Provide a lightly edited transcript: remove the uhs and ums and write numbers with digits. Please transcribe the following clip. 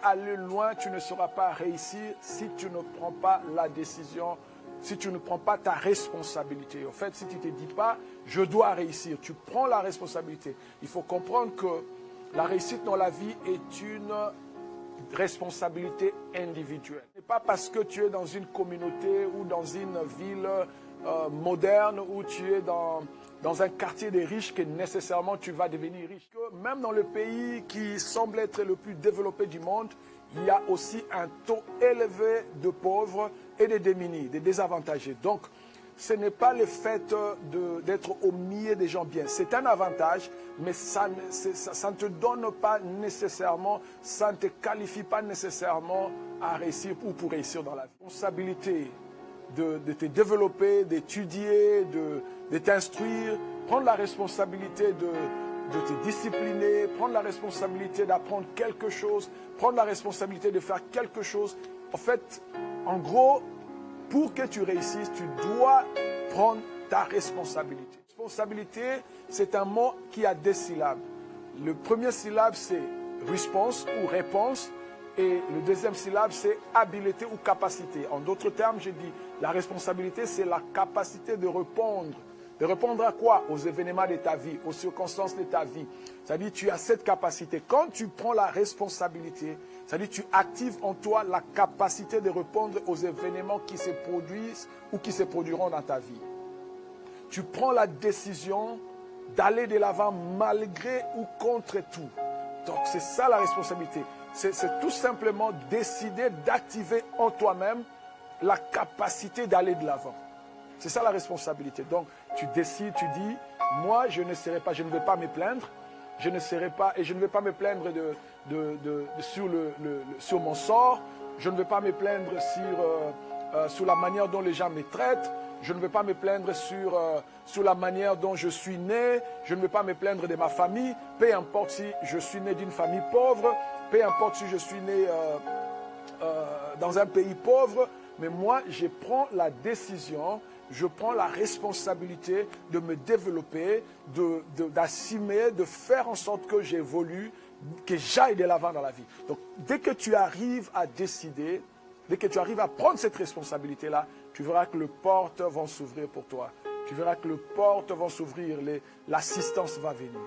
aller loin, tu ne sauras pas réussir si tu ne prends pas la décision, si tu ne prends pas ta responsabilité. En fait, si tu ne te dis pas, je dois réussir, tu prends la responsabilité. Il faut comprendre que la réussite dans la vie est une responsabilité individuelle. Ce n'est pas parce que tu es dans une communauté ou dans une ville moderne ou tu es dans un quartier des riches que nécessairement tu vas devenir riche. Que même dans le pays qui semble être le plus développé du monde, il y a aussi un taux élevé de pauvres et de démunis, de désavantagés. Donc, ce n'est pas le fait d'être au milieu des gens bien. C'est un avantage, mais ça ne te donne pas nécessairement, ça ne te qualifie pas nécessairement à réussir ou pour réussir dans la vie. La responsabilité de te développer, d'étudier, de t'instruire, prendre la responsabilité de te discipliner, prendre la responsabilité d'apprendre quelque chose, prendre la responsabilité de faire quelque chose. En fait, en gros, pour que tu réussisses, tu dois prendre ta responsabilité. Responsabilité, c'est un mot qui a 2 syllabes. Le premier syllabe, c'est response ou réponse. Et le deuxième syllabe, c'est habileté ou capacité. En d'autres termes, j'ai dit, la responsabilité, c'est la capacité de répondre. De répondre à quoi? Aux événements de ta vie, aux circonstances de ta vie. C'est-à-dire, tu as cette capacité. Quand tu prends la responsabilité, c'est-à-dire, tu actives en toi la capacité de répondre aux événements qui se produisent ou qui se produiront dans ta vie. Tu prends la décision d'aller de l'avant malgré ou contre tout. Donc, c'est ça la responsabilité. C'est tout simplement décider d'activer en toi-même la capacité d'aller de l'avant. C'est ça la responsabilité. Donc, tu décides, tu dis, moi, je ne serai pas, je ne vais pas me plaindre, je ne serai pas, et je ne vais pas me plaindre sur mon sort, je ne vais pas me plaindre sur la manière dont les gens me traitent, je ne vais pas me plaindre sur la manière dont je suis né, je ne vais pas me plaindre de ma famille, peu importe si je suis né d'une famille pauvre, peu importe si je suis né dans un pays pauvre, mais moi, je prends la décision, je prends la responsabilité de me développer, d'assumer, de faire en sorte que j'évolue, que j'aille de l'avant dans la vie. Donc, dès que tu arrives à décider, dès que tu arrives à prendre cette responsabilité-là, tu verras que les portes vont s'ouvrir pour toi. Tu verras que les portes vont s'ouvrir, l'assistance va venir.